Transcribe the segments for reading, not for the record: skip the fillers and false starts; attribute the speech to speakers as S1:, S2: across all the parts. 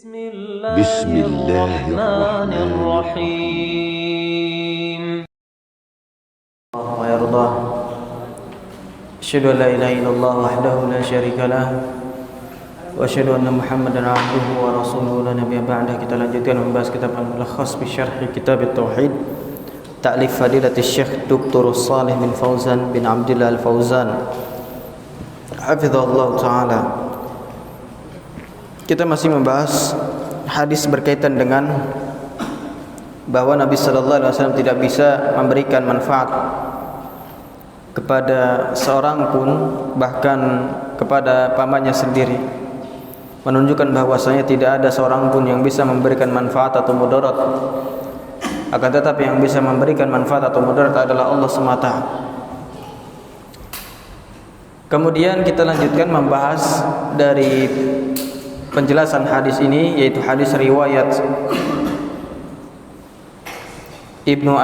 S1: بسم الله الرحمن الرحيم
S2: ويرضاه أشهد أن لا إله إلا الله وحده لا شريك له وأشهد أن محمدا عبده ورسوله لا نبي بعده. Kita lanjutkan membahas kitab Al-Mulakhas bi Syarh Kitab At-Tauhid ta'lif Fadilatul Syekh Dr. Shalih bin Fauzan bin Abdullah Al-Fauzan hafizahullah taala. Kita masih membahas hadis berkaitan dengan bahwa Nabi sallallahu alaihi wasallam tidak bisa memberikan manfaat kepada seorang pun, bahkan kepada pamannya sendiri, menunjukkan bahwasanya tidak ada seorang pun yang bisa memberikan manfaat atau mudarat. Akan tetapi yang bisa memberikan manfaat atau mudarat adalah Allah semata. Kemudian kita lanjutkan membahas dari penjelasan hadis ini, yaitu hadis riwayat Ibnu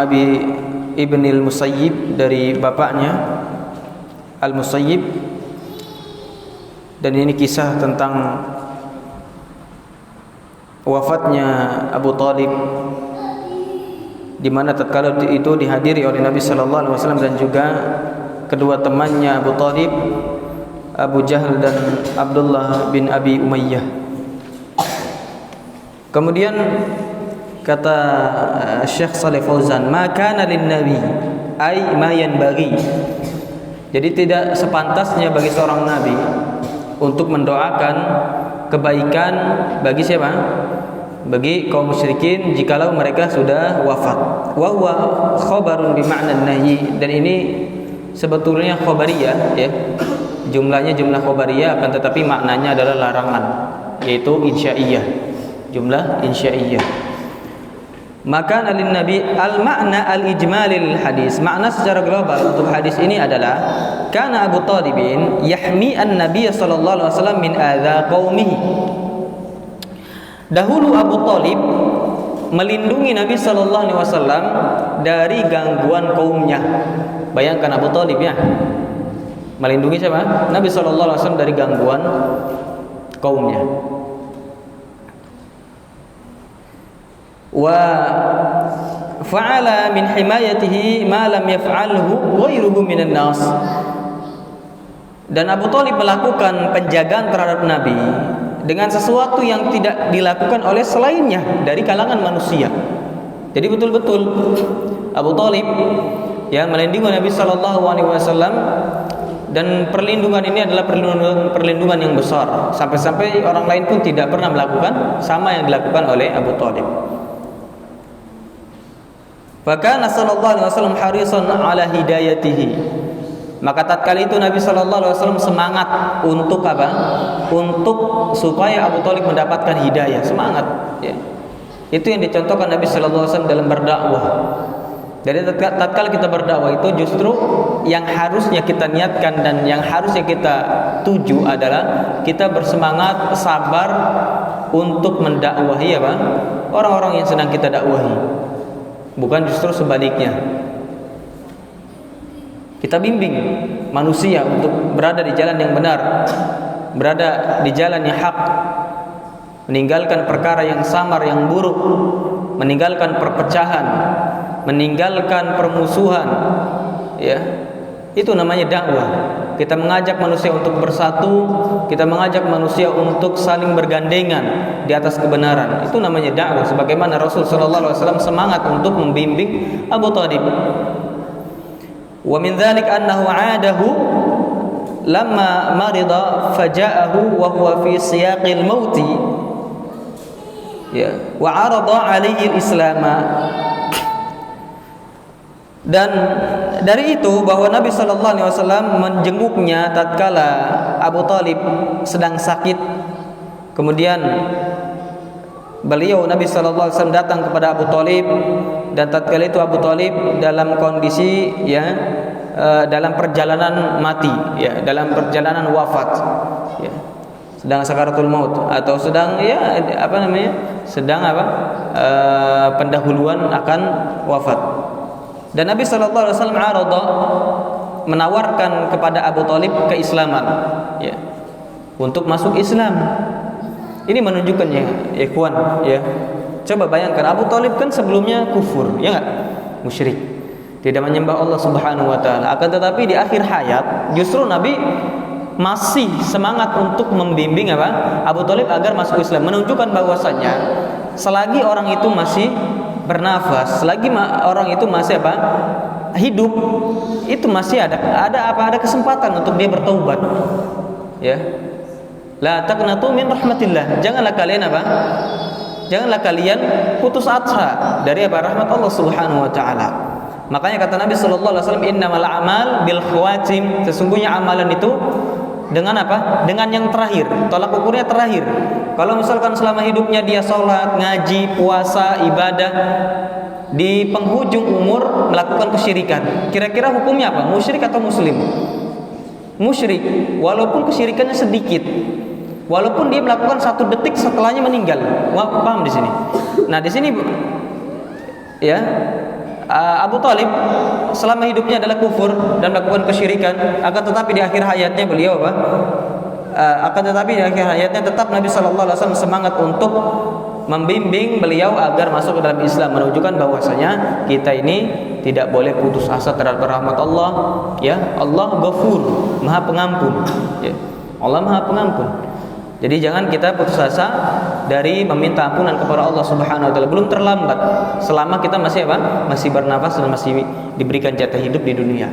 S2: Al-Musayyib dari bapaknya Al-Musayyib, dan ini kisah tentang wafatnya Abu Talib, di mana tatkala itu dihadiri oleh Nabi sallallahu alaihi wasallam dan juga kedua temannya Abu Talib, Abu Jahal dan Abdullah bin Abi Umayyah. Kemudian kata Syekh Shalih Fauzan, maka lin nabi ay ma yanbaghi. Jadi tidak sepantasnya bagi seorang nabi untuk mendoakan kebaikan bagi siapa? Bagi kaum musyrikin jikalau mereka sudah wafat. Wa huwa khabarun bi ma'na nahyi, dan ini sebetulnya khabariyah, ya. Jumlahnya jumlah khabariyah, akan tetapi maknanya adalah larangan, yaitu insya'iyah, jumlah insya'iyah. Maka alin nabi al-makna al-ijmalil hadis, makna secara global untuk hadis ini adalah kana Abu Talibin yahmi an-nabiy sallallahu alaihi wasallam min adza qaumihi. Dahulu Abu Talib melindungi Nabi sallallahu alaihi wasallam dari gangguan kaumnya. Bayangkan Abu Talib, ya, melindungi siapa? Nabi sallallahu alaihi wasallam dari gangguan kaumnya. Wa fa'ala min himayatihi ma lam yaf'alhu ghairuhu minan nas. Dan Abu Talib melakukan penjagaan terhadap Nabi dengan sesuatu yang tidak dilakukan oleh selainnya dari kalangan manusia. Jadi betul-betul Abu Talib yang melindungi Nabi sallallahu alaihi wasallam, dan perlindungan ini adalah perlindungan yang besar, sampai-sampai orang lain pun tidak pernah melakukan sama yang dilakukan oleh Abu Talib. Fakana sallallahu alaihi wasallam harisan ala hidayatihi. Maka tatkala itu Nabi sallallahu alaihi wasallam semangat untuk apa? Untuk supaya Abu Talib mendapatkan hidayah, semangat, ya. Itu yang dicontohkan Nabi sallallahu alaihi wasallam dalam berdakwah. Jadi tatkala kita berdakwah itu justru yang harusnya kita niatkan dan yang harusnya kita tuju adalah kita bersemangat, sabar untuk mendakwahi apa? Orang-orang yang sedang kita dakwahi. Bukan justru sebaliknya. Kita bimbing manusia untuk berada di jalan yang benar, berada di jalan yang hak, meninggalkan perkara yang samar, yang buruk, meninggalkan perpecahan, meninggalkan permusuhan, ya. Itu namanya dakwah. Kita mengajak manusia untuk bersatu, kita mengajak manusia untuk saling bergandengan di atas kebenaran. Itu namanya dakwah, sebagaimana Rasul sallallahu alaihi wasallam semangat untuk membimbing Abu Talib. Wa min dzalik annahu 'adahu lamma marida faja'ahu wa huwa fi siyaqil mauti, ya, wa 'arada 'alaihi al-islam. Dan dari itu bahwa Nabi sallallahu alaihi wasallam menjenguknya tatkala Abu Talib sedang sakit. Kemudian beliau Nabi sallallahu alaihi wasallam datang kepada Abu Talib, dan tatkala itu Abu Talib dalam kondisi, ya, dalam perjalanan mati, ya, dalam perjalanan wafat, ya, sedang sakaratul maut, atau sedang, ya, apa namanya, sedang apa, pendahuluan akan wafat. Dan Nabi sallallahu alaihi wasallam menawarkan kepada Abu Talib keislaman, ya, untuk masuk Islam. Ini menunjukkannya, ikhwan, ya. Coba bayangkan, Abu Thalib kan sebelumnya kufur, ya enggak? Musyrik. Tidak menyembah Allah Subhanahu wa taala. Akan tetapi di akhir hayat justru Nabi masih semangat untuk membimbing apa? Abu Thalib agar masuk Islam, menunjukkan bahwasanya selagi orang itu masih bernafas, selagi orang itu masih apa? Hidup, itu masih ada kesempatan untuk dia bertaubat. Ya. La taqnatu min rahmatillah. Janganlah kalian apa? Janganlah kalian putus asa dari apa? Rahmat Allah Subhanahu wa taala. Makanya kata Nabi sallallahu alaihi wasallam, innamal a'mal bil khawatim. Sesungguhnya amalan itu dengan apa? Dengan yang terakhir. Tolak ukurnya terakhir. Kalau misalkan selama hidupnya dia sholat, ngaji, puasa, ibadah, di penghujung umur melakukan kesyirikan, kira-kira hukumnya apa? Musyrik atau muslim? Musyrik, walaupun kesyirikannya sedikit, walaupun dia melakukan 1 detik setelahnya meninggal. Paham di sini? Nah, di sini ya, Abu Thalib selama hidupnya adalah kufur dan melakukan kesyirikan, akan tetapi di akhir hayatnya beliau apa? Akan tetapi di akhir hayatnya tetap Nabi sallallahu alaihi wasallam semangat untuk membimbing beliau agar masuk ke dalam Islam, menunjukkan bahwasanya kita ini tidak boleh putus asa terhadap rahmat Allah, ya. Allah Ghafur, Maha Pengampun, ya. Allah Maha Pengampun. Jadi jangan kita putus asa dari meminta ampunan kepada Allah Subhanahu wa taala. Belum terlambat selama kita masih apa? Masih bernafas dan masih diberikan jatah hidup di dunia.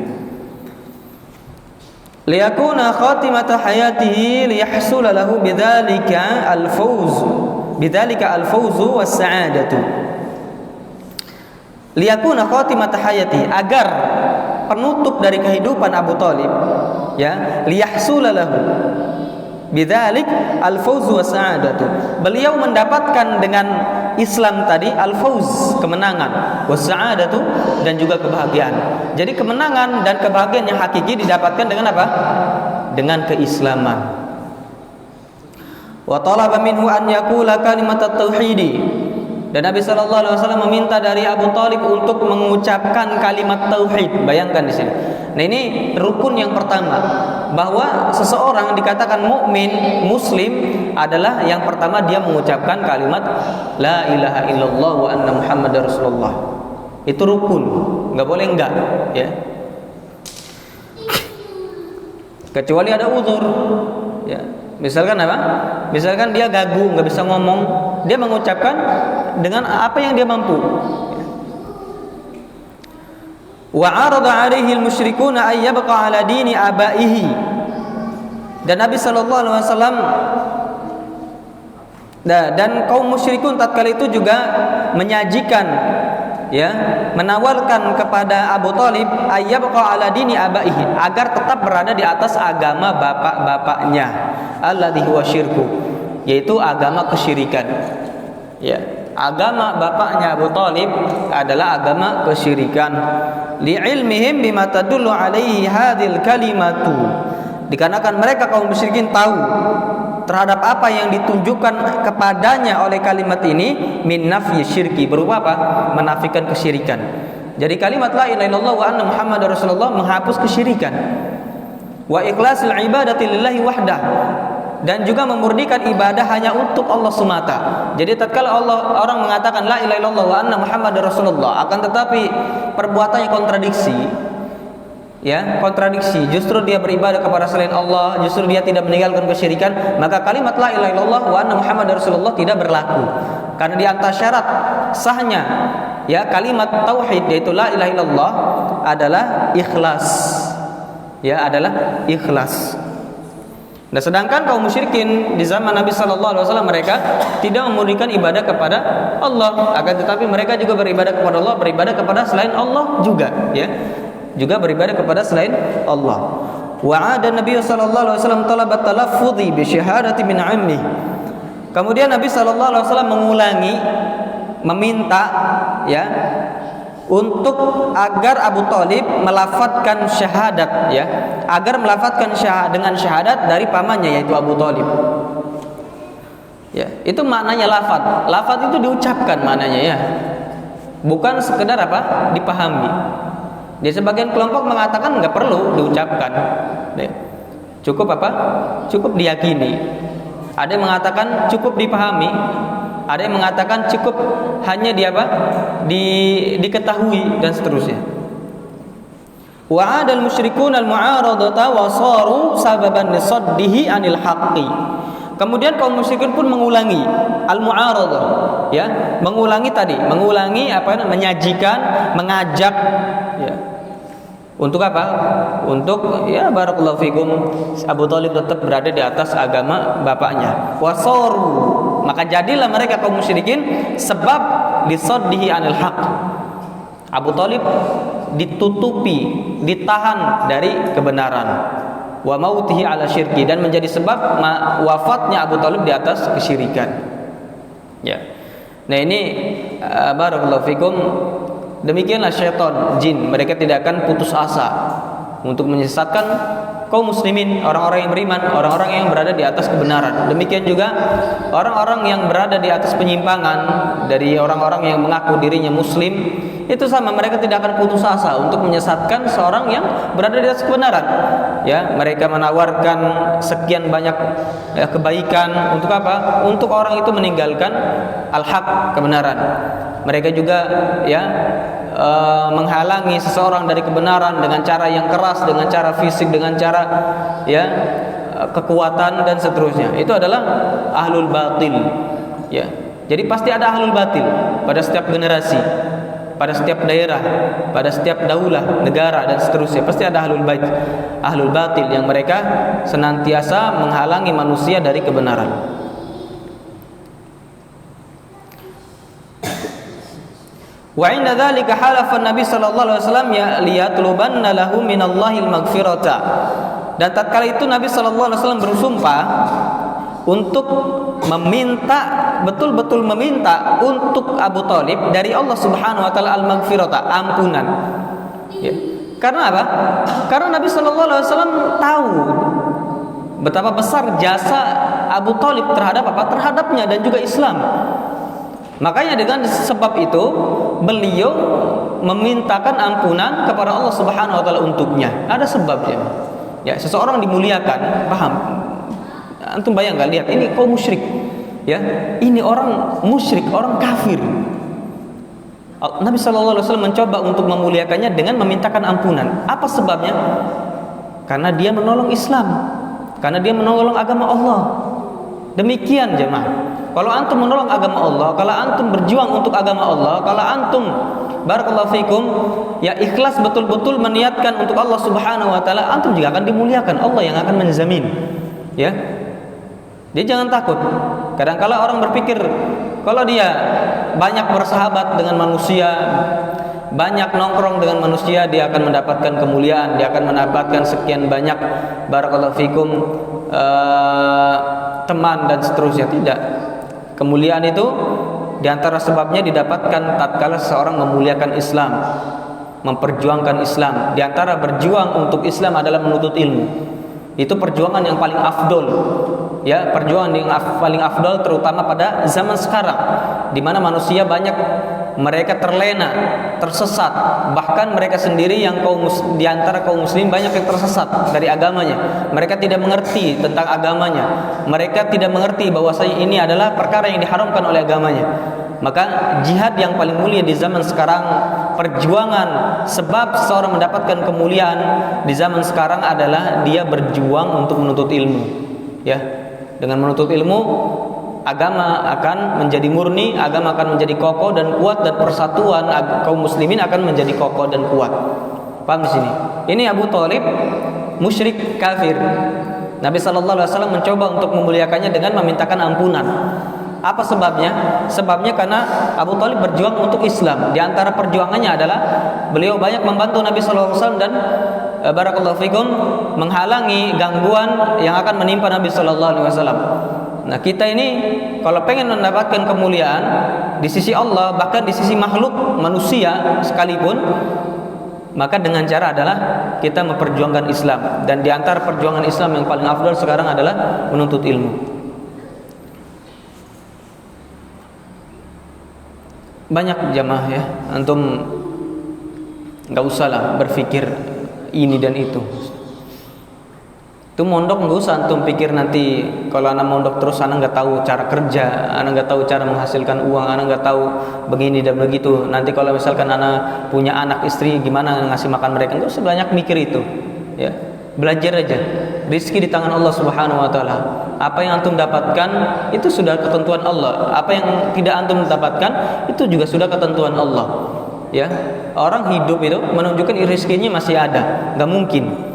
S2: Liyakuna khatimata hayatihi liyahsula lahu bidzalika al-fawzu was-sa'adatu. Liyakuna khatimata hayati, agar penutup dari kehidupan Abu Thalib, ya, liyahsula lahu bidzalik al-fawzu was-sa'adatu. Beliau mendapatkan dengan Islam tadi al-fawz, kemenangan, was-sa'adatu, dan juga kebahagiaan. Jadi kemenangan dan kebahagiaan yang hakiki didapatkan dengan apa? Dengan keislaman. Wa talaba minhu an yaqula kalimat at-tauhid. Dan Nabi sallallahu alaihi wasallam meminta dari Abu Thalib untuk mengucapkan kalimat tauhid. Bayangkan di sini. Nah, ini rukun yang pertama, bahwa seseorang dikatakan mukmin, muslim adalah yang pertama dia mengucapkan kalimat la ilaha illallah wa anna muhammadar rasulullah. Itu rukun, enggak boleh enggak, ya. Kecuali ada uzur, ya. Misalkan apa? Misalkan dia gagu, nggak bisa ngomong, dia mengucapkan dengan apa yang dia mampu. Wa arada alaihi al-musyrikuuna ay yabqa ala dini abaihi. Dan Nabi sallallahu alaihi wasallam dan kaum musyrikun tatkala itu juga menyajikan, ya, menawarkan kepada Abu Thalib ay yabqa ala dini abaihi, agar tetap berada di atas agama bapak-bapaknya, alladhi huwa syirku, yaitu agama kesyirikan. Ya, agama bapaknya Abu Thalib adalah agama kesyirikan. Li'ilmihim bima tadullu alaihi hadhil kalimatu, dikarenakan mereka kaum musyrikin tahu terhadap apa yang ditunjukkan kepadanya oleh kalimat ini, min nafyi syirki, berupa apa? Menafikan kesyirikan. Jadi kalimat la ilaha illallah wa anna muhammadar rasulullah menghapus kesyirikan. Wa ikhlasil ibadati lillahi wahdah, dan juga memurnikan ibadah hanya untuk Allah semata. Jadi tatkala orang mengatakan la ilaha illallah wa anna muhammadar rasulullah, akan tetapi perbuatannya kontradiksi, ya, kontradiksi, justru dia beribadah kepada selain Allah, justru dia tidak meninggalkan kesyirikan, maka kalimat la ilaha illallah wa anna muhammadar rasulullah tidak berlaku. Karena di antara syarat sahnya, ya, kalimat tauhid, yaitu la ilaha illallah, adalah ikhlas. Ya, adalah ikhlas. Nah, sedangkan kaum musyrikin di zaman Nabi sallallahu alaihi wasallam, mereka tidak memurnikan ibadah kepada Allah, akan tetapi mereka juga beribadah kepada Allah, beribadah kepada selain Allah juga, ya. Juga beribadah kepada selain Allah. Wa 'ada Nabi sallallahu alaihi wasallam talabat talaffudhi bi syahadati min 'ammi. Kemudian Nabi sallallahu alaihi wasallam mengulangi meminta, ya, untuk agar Abu Thalib melafadzkan syahadat, ya, agar melafadzkan dengan syahadat dari pamannya, yaitu Abu Thalib. Ya, itu maknanya lafadz. Lafadz itu diucapkan maknanya, ya. Bukan sekedar apa? Dipahami. Di sebagian kelompok mengatakan nggak perlu diucapkan. Ya. Cukup apa? Cukup diyakini. Ada yang mengatakan cukup dipahami, ada yang mengatakan cukup hanya diketahui dan seterusnya. Wa 'adal musyrikun al-mu'aradata wa saru sababan lisaddihi 'anil haqqi. Kemudian kaum musyrikin pun mengulangi al-mu'aradah, ya, mengulangi menyajikan, mengajak, ya. Untuk apa? Untuk, ya, barakallahu fikum, Abu Thalib tetap berada di atas agama bapaknya. Wasaru, maka jadilah mereka kaum musyrikin sebab lisaddihi 'anil haqq. Abu Thalib ditutupi, ditahan dari kebenaran. Wa mautihi 'ala syirki, dan menjadi sebab wafatnya Abu Thalib di atas kesyirikan. Ya. Nah, ini barakallahu fikum, demikianlah syaitan, jin, mereka tidak akan putus asa untuk menyesatkan kaum muslimin, orang-orang yang beriman, orang-orang yang berada di atas kebenaran. Demikian juga orang-orang yang berada di atas penyimpangan dari orang-orang yang mengaku dirinya muslim, itu sama, mereka tidak akan putus asa untuk menyesatkan seorang yang berada di atas kebenaran. Ya, mereka menawarkan sekian banyak kebaikan untuk apa? Untuk orang itu meninggalkan al-haq, kebenaran. Mereka juga, ya, menghalangi seseorang dari kebenaran dengan cara yang keras, dengan cara fisik, dengan cara, ya, kekuatan dan seterusnya. Itu adalah ahlul batil, ya. Jadi pasti ada ahlul batil pada setiap generasi, pada setiap daerah, pada setiap daulah, negara dan seterusnya. Pasti ada ahlul batil yang mereka senantiasa menghalangi manusia dari kebenaran. Wa inna dzalika halafa Nabi sallallahu alaihi wasallam liyatlubanna lahu minallahil maghfirata. Dan tatkala itu Nabi sallallahu alaihi wasallam bersumpah untuk betul-betul meminta untuk Abu Thalib dari Allah Subhanahu wa taala al-maghfirata, ampunan. Ya. Karena apa? Karena Nabi sallallahu alaihi wasallam tahu betapa besar jasa Abu Thalib terhadap terhadapnya dan juga Islam. Makanya dengan sebab itu beliau memintakan ampunan kepada Allah Subhanahu wa taala untuknya. Ada sebabnya. Ya, seseorang dimuliakan, paham? Antum bayangkan, lihat ini kaum musyrik. Ya, ini orang musyrik, orang kafir. Nabi sallallahu alaihi wasallam mencoba untuk memuliakannya dengan memintakan ampunan. Apa sebabnya? Karena dia menolong Islam, karena dia menolong agama Allah. Demikian jemaah. Kalau antum menolong agama Allah, kalau antum berjuang untuk agama Allah, kalau antum barakallahu fikum, ya, ikhlas betul-betul meniatkan untuk Allah Subhanahu wa taala, antum juga akan dimuliakan, Allah yang akan menjamin. Ya. Dia jangan takut. Kadang-kala orang berpikir kalau dia banyak bersahabat dengan manusia, banyak nongkrong dengan manusia, dia akan mendapatkan kemuliaan, dia akan mendapatkan sekian banyak barakallahu fikum teman dan seterusnya. Tidak. Kemuliaan itu diantara sebabnya didapatkan tatkala seseorang memuliakan Islam, memperjuangkan Islam. Diantara berjuang untuk Islam adalah menuntut ilmu. Itu perjuangan yang paling afdol, ya, perjuangan yang paling afdol terutama pada zaman sekarang, di mana manusia banyak mereka terlena, tersesat, bahkan mereka sendiri yang di antara kaum muslim banyak yang tersesat dari agamanya. Mereka tidak mengerti tentang agamanya, mereka tidak mengerti bahwasanya ini adalah perkara yang diharamkan oleh agamanya. Maka jihad yang paling mulia di zaman sekarang, perjuangan sebab seseorang mendapatkan kemuliaan di zaman sekarang adalah dia berjuang untuk menuntut ilmu. Ya, dengan menuntut ilmu, agama akan menjadi murni, agama akan menjadi kokoh dan kuat, dan persatuan kaum muslimin akan menjadi kokoh dan kuat. Paham di sini? Ini Abu Thalib musyrik kafir. Nabi sallallahu alaihi wasallam mencoba untuk memuliakannya dengan memintakan ampunan. Apa sebabnya? Sebabnya karena Abu Thalib berjuang untuk Islam. Di antara perjuangannya adalah beliau banyak membantu Nabi sallallahu alaihi wasallam dan barakallahu fikum menghalangi gangguan yang akan menimpa Nabi sallallahu alaihi wasallam. Nah, kita ini kalau pengen mendapatkan kemuliaan di sisi Allah, bahkan di sisi makhluk manusia sekalipun, maka dengan cara adalah kita memperjuangkan Islam. Dan di antara perjuangan Islam yang paling afdal sekarang adalah menuntut ilmu. Banyak jamaah, ya, antum nggak usah lah berpikir ini dan itu. Itu mondok nggak usah antum pikir nanti kalau anak mondok terus anak nggak tahu cara kerja, anak nggak tahu cara menghasilkan uang, anak nggak tahu begini dan begitu. Nanti kalau misalkan anak punya anak istri gimana ngasih makan mereka, nggak usah banyak mikir itu. Ya, belajar aja. Rizki di tangan Allah Subhanahu Wa Taala. Apa yang antum dapatkan itu sudah ketentuan Allah. Apa yang tidak antum dapatkan itu juga sudah ketentuan Allah. Ya, orang hidup itu menunjukkan rizkinya masih ada, nggak mungkin.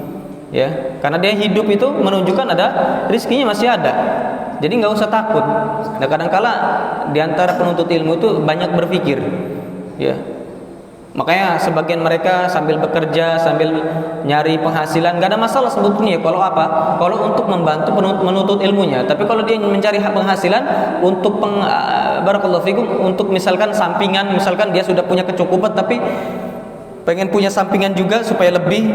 S2: Ya, karena dia hidup itu menunjukkan ada rizkinya masih ada. Jadi nggak usah takut. Nah, kadang-kala di antara penuntut ilmu itu banyak berpikir. Ya, makanya sebagian mereka sambil bekerja, sambil nyari penghasilan, nggak ada masalah sebetulnya. Kalau apa? Kalau untuk membantu menuntut ilmunya. Tapi kalau dia mencari hak penghasilan untuk barakallahu fikum, untuk misalkan sampingan, misalkan dia sudah punya kecukupan tapi pengen punya sampingan juga supaya lebih.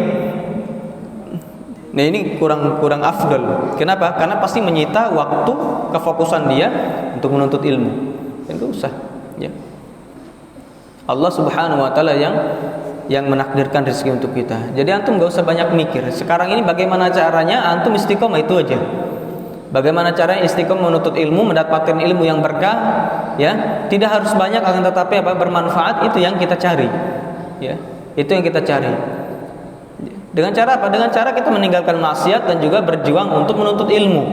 S2: Nah, ini kurang afdal. Kenapa? Karena pasti menyita waktu kefokusan dia untuk menuntut ilmu. Enggak usah, ya. Allah Subhanahu Wa Taala yang menakdirkan rezeki untuk kita. Jadi antum enggak usah banyak mikir. Sekarang ini bagaimana caranya antum istiqomah, itu aja. Bagaimana caranya istiqomah menuntut ilmu, mendapatkan ilmu yang berkah, ya. Tidak harus banyak, akan tetapi bermanfaat, itu yang kita cari. Ya. Itu yang kita cari. Dengan cara apa? Dengan cara kita meninggalkan maksiat dan juga berjuang untuk menuntut ilmu.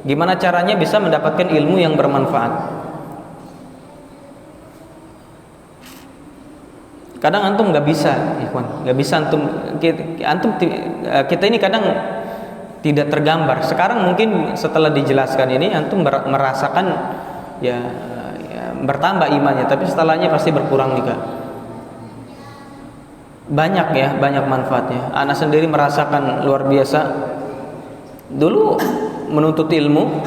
S2: Gimana caranya bisa mendapatkan ilmu yang bermanfaat? Kadang antum nggak bisa, ikhwan, nggak bisa kita ini kadang tidak tergambar. Sekarang mungkin setelah dijelaskan ini antum merasakan ya bertambah imannya, tapi setelahnya pasti berkurang juga. Banyak manfaatnya. Anak sendiri merasakan luar biasa. Dulu menuntut ilmu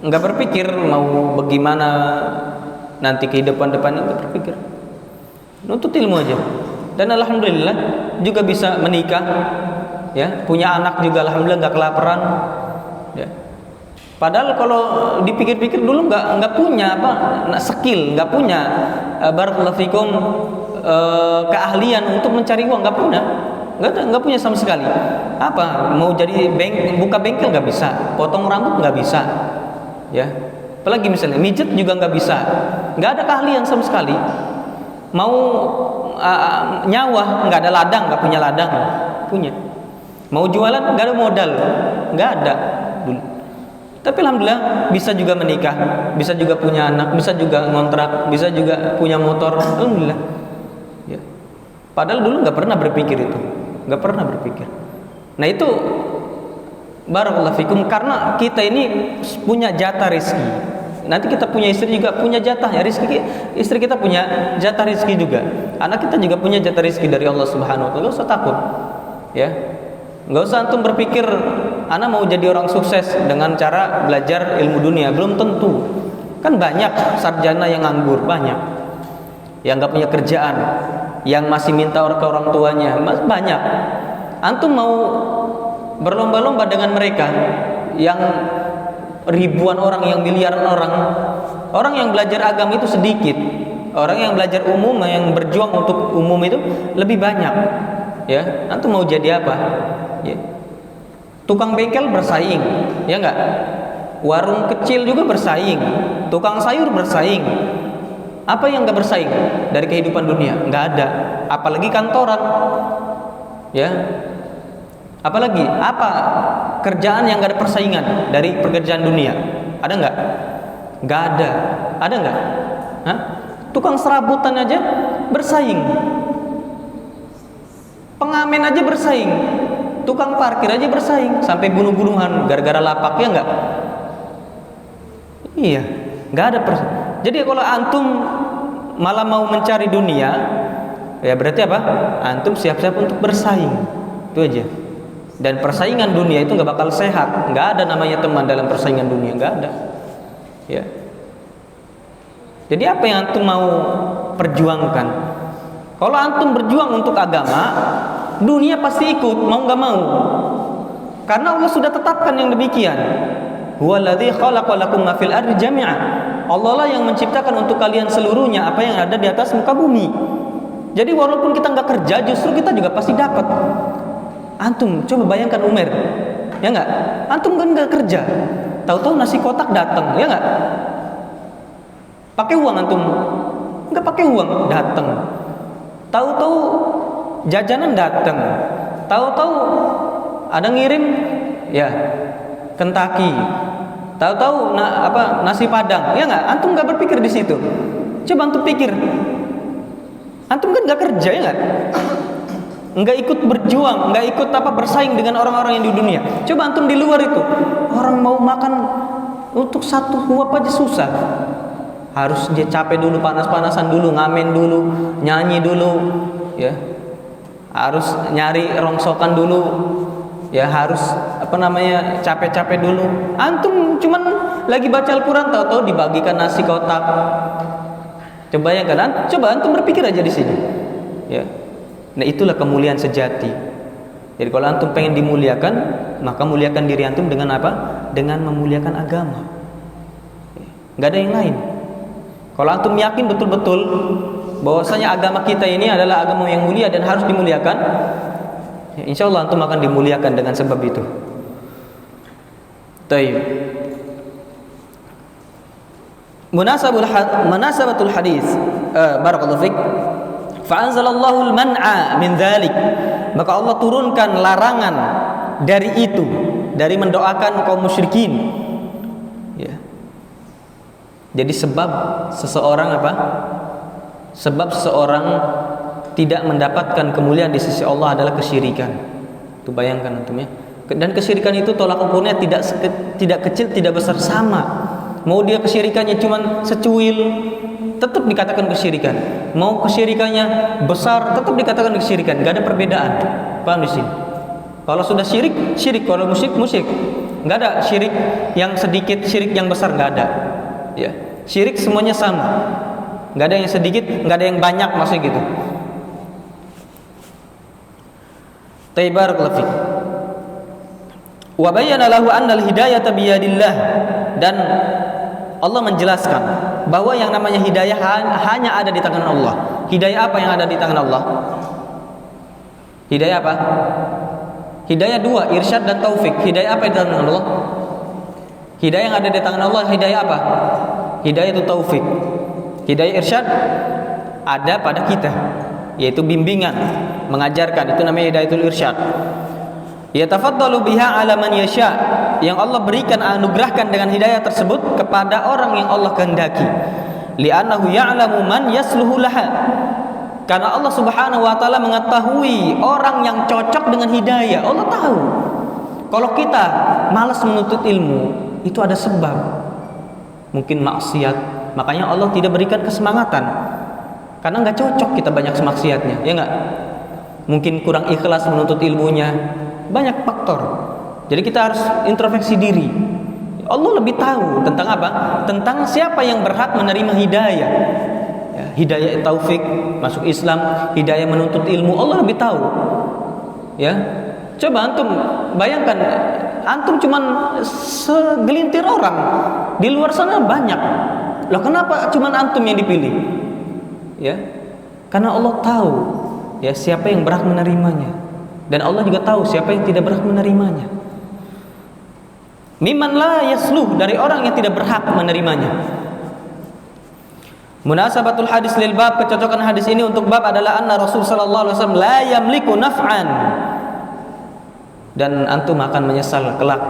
S2: nggak berpikir mau bagaimana nanti kehidupan depannya, nggak berpikir. Nuntut ilmu aja. Dan alhamdulillah juga bisa menikah, ya, punya anak juga alhamdulillah nggak kelaparan, ya. Padahal kalau dipikir-pikir dulu nggak punya skill, nggak punya barakallahu fikum keahlian untuk mencari uang, nggak punya sama sekali. Apa mau jadi buka bengkel nggak bisa, potong rambut nggak bisa, ya. Apalagi misalnya mijet juga nggak bisa, nggak ada keahlian sama sekali. Mau nyawah nggak ada ladang, nggak punya ladang, punya. Mau jualan nggak ada modal, nggak ada dulu. Tapi alhamdulillah bisa juga menikah, bisa juga punya anak, bisa juga ngontrak, bisa juga punya motor, alhamdulillah. Ya. Padahal dulu nggak pernah berpikir itu, nggak pernah berpikir. Nah itu barakallahu fikum, karena kita ini punya jatah rezeki. Nanti kita punya istri juga punya jatah ya rezeki. Istri kita punya jatah rezeki juga. Anak kita juga punya jatah rezeki dari Allah Subhanahu Wa Taala. Nggak usah takut, ya. Nggak usah antum berpikir anak mau jadi orang sukses dengan cara belajar ilmu dunia. Belum tentu. Kan banyak sarjana yang nganggur, banyak yang nggak punya kerjaan, yang masih minta ke orang tuanya, banyak. Antum mau berlomba-lomba dengan mereka yang ribuan orang, yang miliaran orang yang belajar agama itu sedikit, orang yang belajar umum, yang berjuang untuk umum itu lebih banyak, ya. Antum mau jadi apa, ya? Tukang bengkel bersaing, ya enggak? Warung kecil juga bersaing, tukang sayur bersaing. Apa yang enggak bersaing dari kehidupan dunia? Enggak ada. Apalagi kantoran, ya. Apalagi apa kerjaan yang enggak ada persaingan dari pekerjaan dunia? Ada enggak? Enggak ada. Ada enggak? Hah? Tukang serabutan aja bersaing. Pengamen aja bersaing. Tukang parkir aja bersaing, sampai bunuh-bunuhan gara-gara lapak, ya enggak? Iya, enggak ada Jadi kalau antum malah mau mencari dunia, ya berarti apa? Antum siap-siap untuk bersaing. Itu aja. Dan persaingan dunia itu nggak bakal sehat. Nggak ada namanya teman dalam persaingan dunia, nggak ada. Ya. Jadi apa yang antum mau perjuangkan? Kalau antum berjuang untuk agama, dunia pasti ikut, mau nggak mau. Karena Allah sudah tetapkan yang demikian. Huwaladzi khalaqalakum ma fil ardi jami'a. Allah lah yang menciptakan untuk kalian seluruhnya apa yang ada di atas muka bumi. Jadi walaupun kita nggak kerja, justru kita juga pasti dapat. Antum coba bayangkan Umar, ya nggak? Antum kan nggak kerja, tahu-tahu nasi kotak datang, ya nggak? Pakai uang antum? Nggak pakai uang, datang. Tahu-tahu jajanan datang, tahu-tahu ada ngirim, ya Kentucky, tahu-tahu nasi padang, ya nggak? Antum nggak berpikir di situ. Coba antum pikir, antum kan nggak kerja, ya nggak? Nggak ikut berjuang, nggak ikut bersaing dengan orang-orang yang di dunia. Coba antum di luar itu, orang mau makan untuk satu suap aja susah. Harus dia capek dulu, panas-panasan dulu, ngamen dulu, nyanyi dulu, ya. Harus nyari rongsokan dulu, ya. Harus capek-capek dulu. Antum cuman lagi baca Al-Quran, tahu-tahu dibagikan nasi kotak. Coba ya kan? Coba antum berpikir aja di sini, ya. Nah, itulah kemuliaan sejati. Jadi kalau antum pengen dimuliakan, maka muliakan diri antum dengan apa? Dengan memuliakan agama. Nggak ada yang lain. Kalau antum yakin betul-betul bahwasanya agama kita ini adalah agama yang mulia dan harus dimuliakan, ya, insya Allah antum akan dimuliakan dengan sebab itu. Taib. Munasabatul hadis. Barakallahu fiik. Fa'anzalallahu al-man'a min dzalik. Maka Allah turunkan larangan dari itu, dari mendoakan kaum musyrikin. Ya. Jadi sebab seseorang tidak mendapatkan kemuliaan di sisi Allah adalah kesyirikan. Itu bayangkan antum ya. Dan kesyirikan itu tolak ukurnya tidak kecil, tidak besar, sama. Mau dia kesyirikannya cuma secuil, tetap dikatakan kesyirikan. Mau kesyirikannya besar, tetap dikatakan kesyirikan. Gak ada perbedaan. Paham di sini? Kalau sudah syirik, syirik. Kalau musyrik. Gak ada syirik yang sedikit, syirik yang besar, gak ada. Ya, syirik semuanya sama. Gak ada yang sedikit, gak ada yang banyak, maksudnya gitu. Barakallahu fiik. Wa bayyana lahu anna al-hidayata biyadillah. Dan Allah menjelaskan bahwa yang namanya hidayah hanya ada di tangan Allah. Hidayah apa yang ada di tangan Allah? Hidayah apa? Hidayah dua, irsyad dan taufik. Hidayah apa yang di tangan Allah? Hidayah yang ada di tangan Allah, hidayah apa? Hidayah itu taufik. Hidayah irsyad ada pada kita, yaitu bimbingan, mengajarkan. Itu namanya hidayatul irsyad. Yatafaddalu biha ala man yasha, yang Allah berikan, anugerahkan dengan hidayah tersebut kepada orang yang Allah kehendaki. Li'annahu ya'lamu man yasluhu laha, karena Allah Subhanahu wa taala mengetahui orang yang cocok dengan hidayah. Allah tahu. Kalau kita malas menuntut ilmu, itu ada sebab. Mungkin maksiat, makanya Allah tidak berikan kesemangatan. Karena nggak cocok kita banyak maksiatnya, ya nggak? Mungkin kurang ikhlas menuntut ilmunya. Banyak faktor. Jadi kita harus introspeksi diri. Allah lebih tahu tentang apa? Tentang siapa yang berhak menerima hidayah. Ya, hidayah taufik, masuk Islam, hidayah menuntut ilmu, Allah lebih tahu. Ya. Coba antum bayangkan, antum cuman segelintir orang. Di luar sana banyak. Loh, kenapa cuman antum yang dipilih? Ya. Karena Allah tahu ya siapa yang berhak menerimanya. Dan Allah juga tahu siapa yang tidak berhak menerimanya. Mimman la yasluh, dari orang yang tidak berhak menerimanya. Munasabatul hadis lil bab, kecocokan hadis ini untuk bab adalah anna Rasul sallallahu alaihi wasallam la yamliku naf'an. Dan antum akan menyesal kelak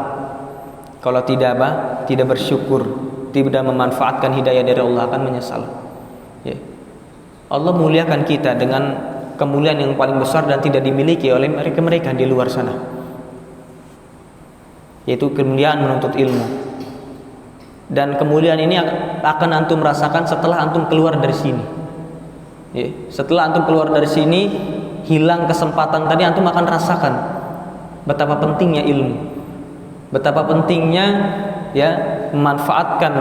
S2: kalau tidak bersyukur, tidak memanfaatkan hidayah dari Allah, akan menyesal. Ya. Allah muliakan kita dengan kemuliaan yang paling besar dan tidak dimiliki oleh mereka di luar sana, yaitu kemuliaan menuntut ilmu. Dan kemuliaan ini akan antum rasakan setelah antum keluar dari sini. Ya, setelah antum keluar dari sini, hilang kesempatan tadi, antum akan rasakan betapa pentingnya ilmu, betapa pentingnya ya memanfaatkan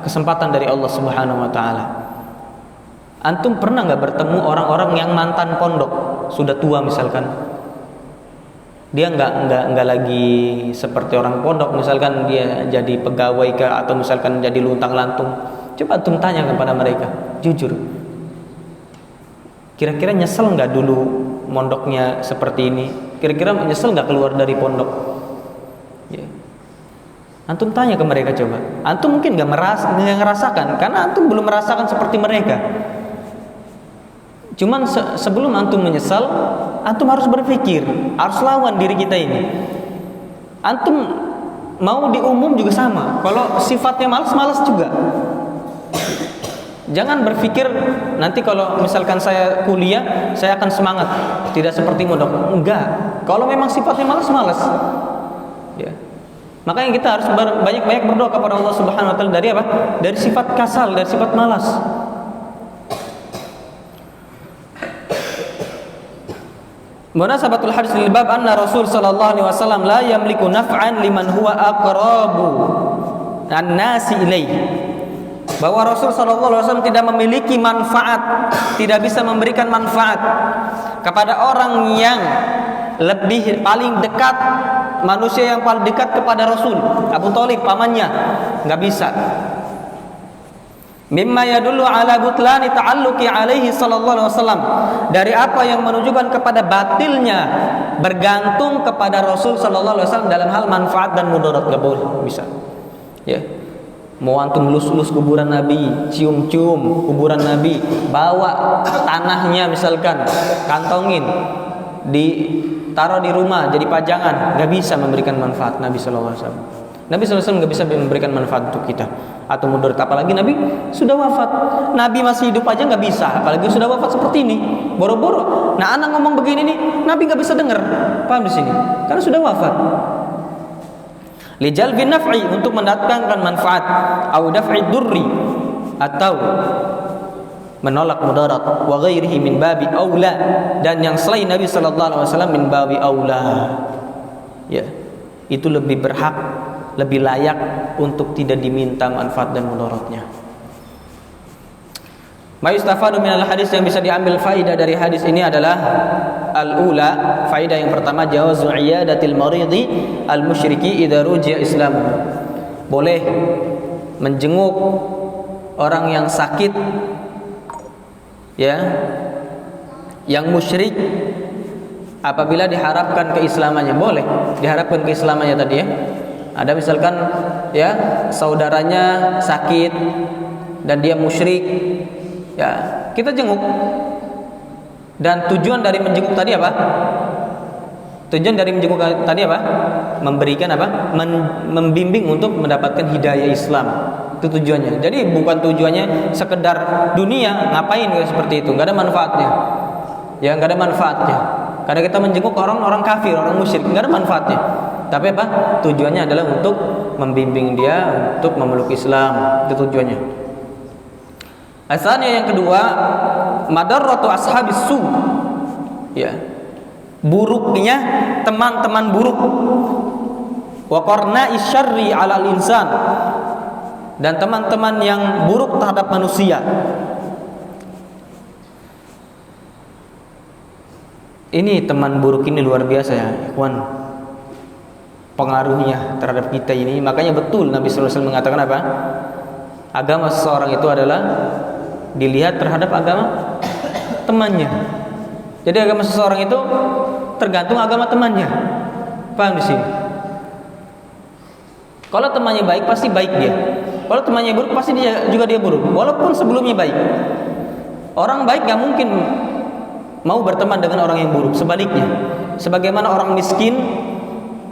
S2: kesempatan dari Allah Subhanahu wa taala. Antum pernah nggak bertemu orang-orang yang mantan pondok, sudah tua misalkan, dia nggak lagi seperti orang pondok, misalkan dia jadi pegawai atau misalkan jadi luntang-lantung. Coba antum tanya kepada mereka, jujur, kira-kira nyesel nggak dulu mondoknya seperti ini? Kira-kira nyesel nggak keluar dari pondok? Antum tanya ke mereka coba. Antum mungkin nggak ngerasakan karena antum belum merasakan seperti mereka. Cuman sebelum antum menyesal, antum harus berpikir, harus lawan diri kita ini. Antum mau di umum juga sama. Kalau sifatnya malas juga. Jangan berpikir nanti kalau misalkan saya kuliah, saya akan semangat. Tidak seperti modok. Enggak. Kalau memang sifatnya malas. Ya. Makanya kita harus banyak-banyak berdoa kepada Allah Subhanahu wa taala dari apa? Dari sifat kasal, dari sifat malas. Munasabatul hadis lil bab anna Rasul sallallahu alaihi wasallam la yamliku naf'an liman huwa aqrabu an-nasi ilaihi. Bahwa Rasul sallallahu alaihi wasallam tidak memiliki manfaat, tidak bisa memberikan manfaat kepada orang yang lebih paling dekat, manusia yang paling dekat kepada Rasul, Abu Thalib pamannya, nggak bisa. Mimma yadullu ala butlani ta'alluqi alaihi sallallahu alaihi wasallam, dari apa yang menunjukkan kepada batilnya bergantung kepada Rasul sallallahu alaihi wasallam dalam hal manfaat dan mudarat, nggak boleh bisa. Ya. Mau antum lus-lus kuburan Nabi, cium-cium kuburan Nabi, bawa tanahnya misalkan, kantongin, ditaruh di rumah jadi pajangan, nggak bisa memberikan manfaat. Nabi sallallahu alaihi wasallam nggak bisa memberikan manfaat untuk kita atau mudarat, apalagi Nabi sudah wafat. Nabi masih hidup aja nggak bisa, apalagi sudah wafat seperti ini, boro-boro. Nah, anak ngomong begini nih, Nabi nggak bisa dengar, paham di sini? Karena sudah wafat. Lijal bin naf'i, untuk mendatangkan manfaat, au daf'i durri, atau menolak mudarat, wa ghairihi min babi aula, dan yang selain Nabi sallallahu alaihi wasallam min babi aula. Ya, itu lebih berhak, lebih layak untuk tidak diminta manfaat dan mudaratnya. Ma yustafadu minal hadis, yang bisa diambil faidah dari hadis ini adalah al-ula, faidah yang pertama, jawazu iyadatil maridi al-musyriki idza rujiya islamu. Boleh menjenguk orang yang sakit, ya, yang musyrik, apabila diharapkan keislamannya. Boleh diharapkan keislamannya tadi, ya. Ada misalkan ya saudaranya sakit dan dia musyrik, ya kita jenguk. Dan tujuan dari menjenguk tadi apa? Tujuan dari menjenguk tadi apa? Memberikan apa? Membimbing untuk mendapatkan hidayah Islam. Itu tujuannya. Jadi bukan tujuannya sekedar dunia, ngapain seperti itu? Nggak ada manfaatnya. Ya, nggak ada manfaatnya. Karena kita menjenguk orang kafir, orang musyrik, nggak ada manfaatnya. Tapi apa? Tujuannya adalah untuk membimbing dia untuk memeluk Islam. Itu tujuannya. Asalnya yang kedua, madarratu ashabis su, ya, buruknya teman-teman buruk, wa qarna'i syarri 'alal insan, dan teman-teman yang buruk terhadap manusia. Ini teman buruk ini luar biasa, ya ikhwan, pengaruhnya terhadap kita ini. Makanya betul Nabi sallallahu alaihi wasallam mengatakan apa? Agama seseorang itu adalah dilihat terhadap agama temannya. Jadi agama seseorang itu tergantung agama temannya. Paham di sini? Kalau temannya baik, pasti baik dia. Kalau temannya buruk, pasti dia buruk. Walaupun sebelumnya baik. Orang baik gak mungkin mau berteman dengan orang yang buruk. Sebaliknya, sebagaimana orang miskin,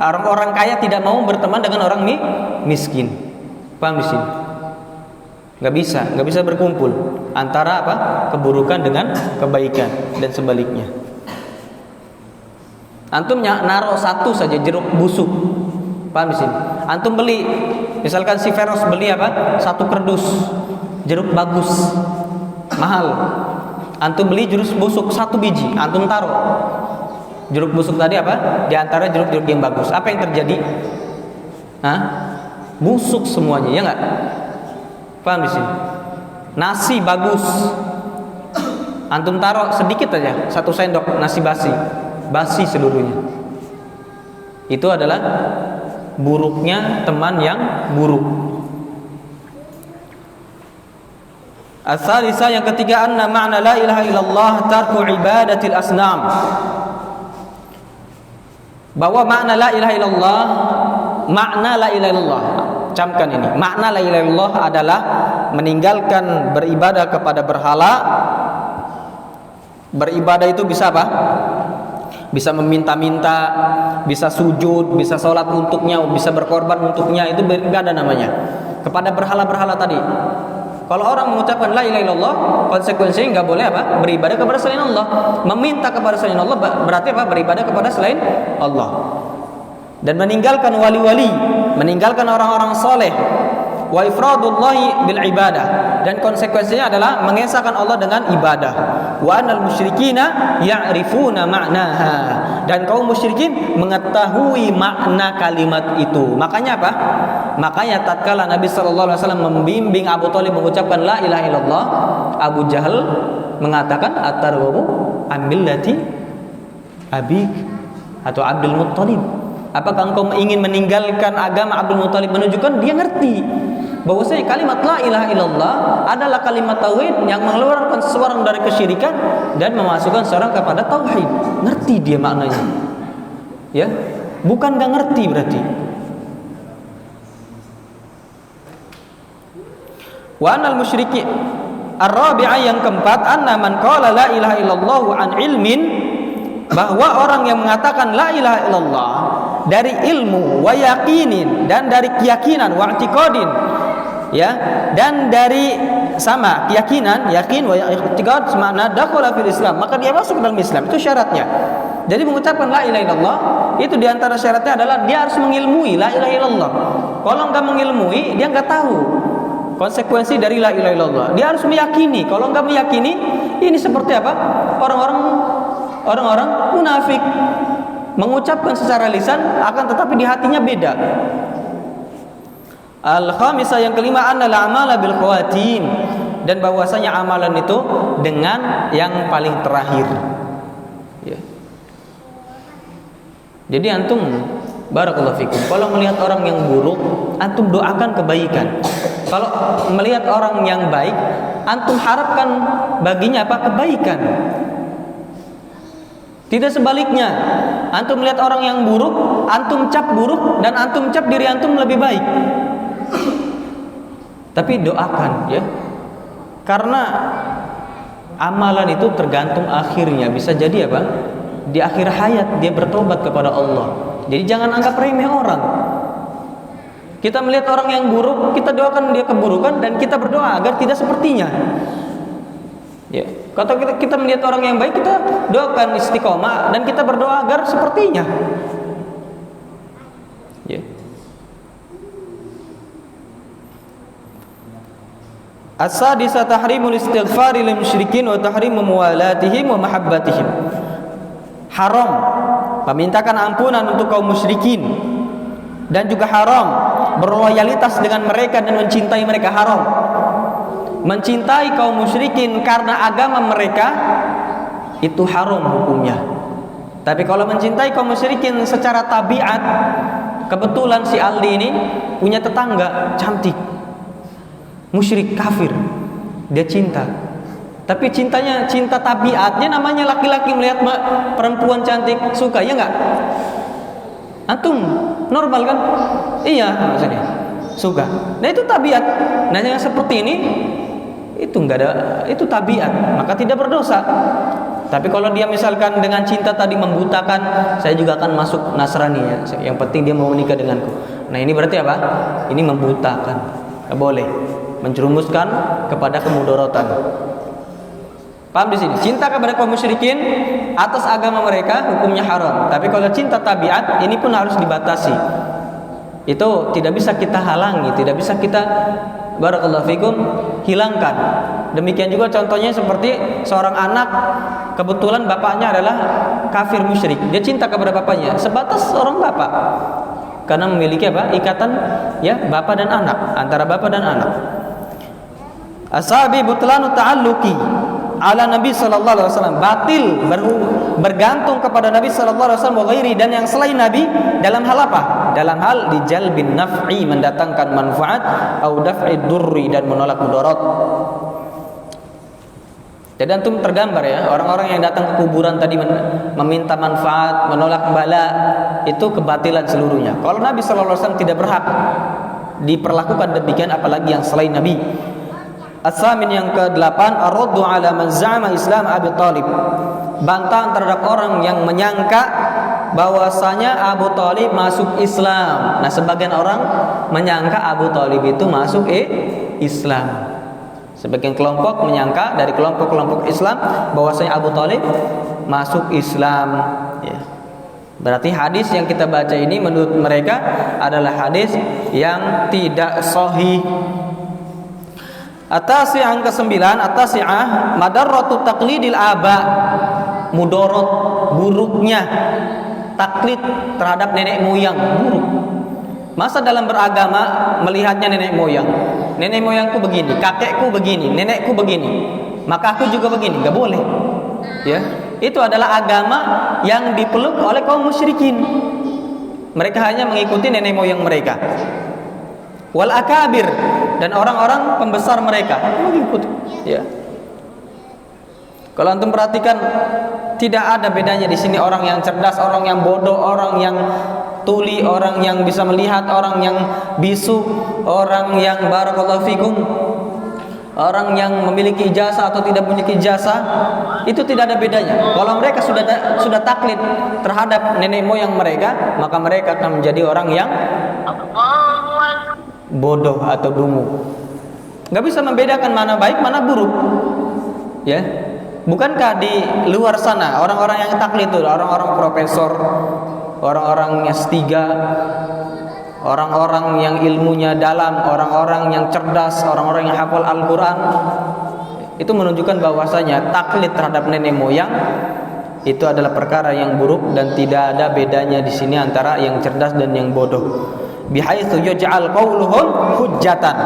S2: orang kaya tidak mau berteman dengan orang miskin. Paham di sini? Gak bisa berkumpul antara apa? Keburukan dengan kebaikan dan sebaliknya. Antum naruh satu saja jeruk busuk, paham di sini? Antum beli, misalkan si Feros beli apa? Satu kerdus jeruk bagus, mahal. Antum beli jeruk busuk satu biji, antum taruh jeruk busuk tadi apa? Di antara jeruk-jeruk yang bagus. Apa yang terjadi? Busuk semuanya, ya enggak? Paham di sini? Nasi bagus, antum taruh sedikit aja, 1 sendok nasi basi seluruhnya. Itu adalah buruknya teman yang buruk. As-salisa, yang ketiga, anna ma'na la ilaha illallah tarku ibadatil asnam. Bahwa makna la ilaha illallah camkan ini. Makna la ilaha illallah adalah meninggalkan beribadah kepada berhala. Beribadah itu bisa apa? Bisa meminta-minta, bisa sujud, bisa sholat untuknya, bisa berkorban untuknya, itu enggak ada namanya. Kepada berhala-berhala tadi. Kalau orang mengucapkan la ilaha illallah, konsekuensinya enggak boleh apa? Beribadah kepada selain Allah. Meminta kepada selain Allah berarti apa? Beribadah kepada selain Allah. Dan meninggalkan wali-wali, meninggalkan orang-orang soleh, wa ifradullahi bil ibadah, dan konsekuensinya adalah mengesahkan Allah dengan ibadah. Wa annal musyrikina ya'rifuna ma'naha, dan kaum musyrikin mengetahui makna kalimat itu. Makanya apa? Makanya tatkala Nabi sallallahu alaihi wasallam membimbing Abu Thalib mengucapkan la ilaha illallah, Abu Jahal mengatakan at-targhabu amillati abik atau Abdul Muttalib. Apakah engkau ingin meninggalkan agama Abdul Muttalib? Menunjukkan dia ngerti bahwasanya kalimat la ilaha illallah adalah kalimat tauhid yang mengeluarkan seseorang dari kesyirikan dan memasukkan seorang kepada tauhid. Ngerti dia maknanya. Ya, bukan enggak ngerti berarti. Wa anal musyriki ar-rabi'ah, yang keempat, anna man qala la ilaha illallah an ilmin, bahwa orang yang mengatakan la ilaha illallah dari ilmu, wa yaqinin, dan dari keyakinan, wa i'tiqadin, ya, dan dari sama keyakinan, yakin wa i'tiqad, makna dakhala fil Islam, maka dia masuk dalam Islam. Itu syaratnya. Jadi mengucapkan la ilaha illallah itu diantara syaratnya adalah dia harus mengilmui la ilaha illallah. Kalau enggak mengilmui, dia enggak tahu konsekuensi dari la ilaha illallah. Dia harus meyakini. Kalau enggak meyakini, ini seperti apa? Orang-orang munafik, mengucapkan secara lisan akan tetapi di hatinya beda. Al-khamisah, yang kelima, annal a'mala bil khawatim, dan bahwasanya amalan itu dengan yang paling terakhir. Ya. Jadi antum, barakallahu fikum, kalau melihat orang yang buruk, antum doakan kebaikan. Kalau melihat orang yang baik, antum harapkan baginya apa? Kebaikan. Tidak sebaliknya. Antum melihat orang yang buruk, antum cap buruk, dan antum cap diri antum lebih baik. Tapi doakan, ya. Karena amalan itu tergantung akhirnya. Bisa jadi apa? Di akhir hayat dia bertobat kepada Allah. Jadi jangan anggap remeh orang. Kita melihat orang yang buruk, kita doakan dia keburukan, dan kita berdoa agar tidak sepertinya. Ya. Kalau kita melihat orang yang baik, kita doakan istiqomah, dan kita berdoa agar sepertinya. Ya. As-sadisa tahrimul istighfari lil musyrikin wa tahrimu muwalatihim wa mahabbatihim. Haram memintakan ampunan untuk kaum musyrikin, dan juga haram berloyalitas dengan mereka dan mencintai mereka. Haram mencintai kaum musyrikin karena agama mereka, itu haram hukumnya. Tapi kalau mencintai kaum musyrikin secara tabiat, kebetulan si Aldi ini punya tetangga cantik, musyrik kafir, dia cinta. Tapi cintanya cinta tabiatnya, namanya laki-laki melihat perempuan cantik suka, ya enggak? Antum normal kan? Iya, maksudnya suka. Nah itu tabiat. Nah yang seperti ini itu enggak ada, itu tabiat, maka tidak berdosa. Tapi kalau dia misalkan dengan cinta tadi membutakan, saya juga akan masuk Nasrani ya. Yang penting dia mau menikah denganku. Nah ini berarti apa? Ini membutakan. Enggak boleh. Menjerumuskan kepada kemudorotan. Paham di sini? Cinta kepada kaum musyrikin atas agama mereka hukumnya haram. Tapi kalau cinta tabiat, ini pun harus dibatasi. Itu tidak bisa kita halangi, tidak bisa kita, barakallahu fikum, hilangkan. Demikian juga contohnya seperti seorang anak, kebetulan bapaknya adalah kafir musyrik. Dia cinta kepada bapaknya, sebatas seorang bapak. Karena memiliki apa? Ikatan ya bapak dan anak, antara bapak dan anak. Asabi butlanu ta'alluqi ala Nabi sallallahu alaihi wasallam, batil bergantung kepada Nabi sallallahu alaihi wasallam wa ghairi, dan yang selain Nabi dalam hal apa? Dalam hal dijalbin naf'i, mendatangkan manfaat, au daf'i durri, dan menolak mudarat. Jadi antum tergambar ya, orang-orang yang datang ke kuburan tadi meminta manfaat, menolak bala, itu kebatilan seluruhnya. Kalau Nabi sallallahu alaihi wasallam tidak berhak diperlakukan demikian apalagi yang selain Nabi. As-samin yang ke-8, ar-raddu ala man za'ama Islam Abi Thalib. Bantahan terhadap orang yang menyangka bahwasanya Abu Thalib masuk Islam. Nah, sebagian orang menyangka Abu Thalib itu masuk Islam. Sebagian kelompok menyangka dari kelompok-kelompok Islam bahwasanya Abu Thalib masuk Islam, ya. Berarti hadis yang kita baca ini menurut mereka adalah hadis yang tidak sahih. At-tasi'ah ke-9, at-tasi'ah madarratu taqlidil aba. Mudarat, buruknya taklid terhadap nenek moyang, buruk. Masa dalam beragama melihatnya nenek moyang. Nenek moyangku begini, kakekku begini, nenekku begini, maka aku juga begini, enggak boleh. Ya, itu adalah agama yang dipeluk oleh kaum musyrikin. Mereka hanya mengikuti nenek moyang mereka. Wal akabir, dan orang-orang pembesar mereka mengikuti. Ya. Kalau antum perhatikan, tidak ada bedanya di sini orang yang cerdas, orang yang bodoh, orang yang tuli, orang yang bisa melihat, orang yang bisu, orang yang barakallahu fikum, orang yang memiliki ijazah atau tidak memiliki ijazah, itu tidak ada bedanya. Kalau mereka sudah taklid terhadap nenek moyang mereka, maka mereka akan menjadi orang yang bodoh atau dungu. Nggak bisa membedakan mana baik, mana buruk. Ya, bukankah di luar sana orang-orang yang taklid itu orang-orang profesor, orang-orang S3, orang-orang yang ilmunya dalam, orang-orang yang cerdas, orang-orang yang hafal Al-Quran. Itu menunjukkan bahwasanya taklid terhadap nenek moyang itu adalah perkara yang buruk dan tidak ada bedanya di sini antara yang cerdas dan yang bodoh. Bihaitsu yaj'al qauluhum hujjatan.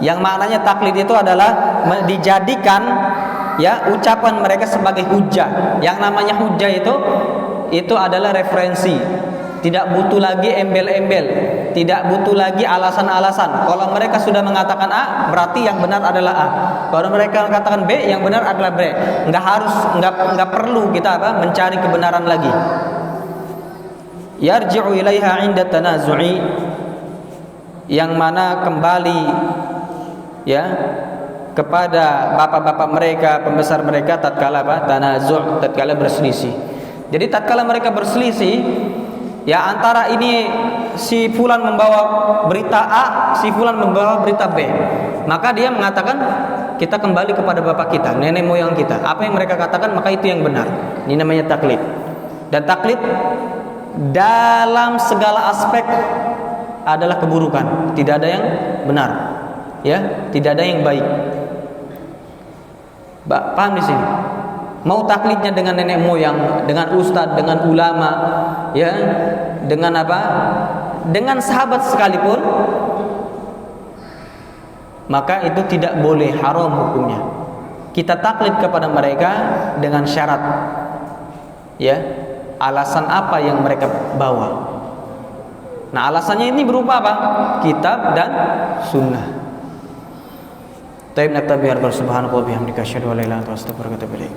S2: Yang maknanya taklid itu adalah dijadikan ya ucapan mereka sebagai hujjah. Yang namanya hujjah itu adalah referensi. Tidak butuh lagi embel-embel, tidak butuh lagi alasan-alasan. Kalau mereka sudah mengatakan A, berarti yang benar adalah A. Kalau mereka mengatakan B, yang benar adalah B. Enggak perlu kita mencari kebenaran lagi. Yarji'u ilaiha 'inda tanazu'i, yang mana kembali ya kepada bapak-bapak mereka, pembesar mereka tatkala tanazu', tatkala berselisih. Jadi tatkala mereka berselisih, ya antara ini si fulan membawa berita A, si fulan membawa berita B, maka dia mengatakan kita kembali kepada bapak kita, nenek moyang kita. Apa yang mereka katakan maka itu yang benar. Ini namanya taklid. Dan taklid dalam segala aspek adalah keburukan. Tidak ada yang benar. Ya, tidak ada yang baik. Paham di sini? Mau taklidnya dengan nenek moyang, dengan ustadz, dengan ulama, ya, dengan apa? Dengan sahabat sekalipun, maka itu tidak boleh, haram hukumnya. Kita taklid kepada mereka dengan syarat, ya, alasan apa yang mereka bawa. Nah, alasannya ini berupa apa? Kitab dan sunnah. Tayyib naktabi harga subhanahu wa bihamdika asyhadu an la ilaha illa anta astaghfiruka wa atubu ilaik.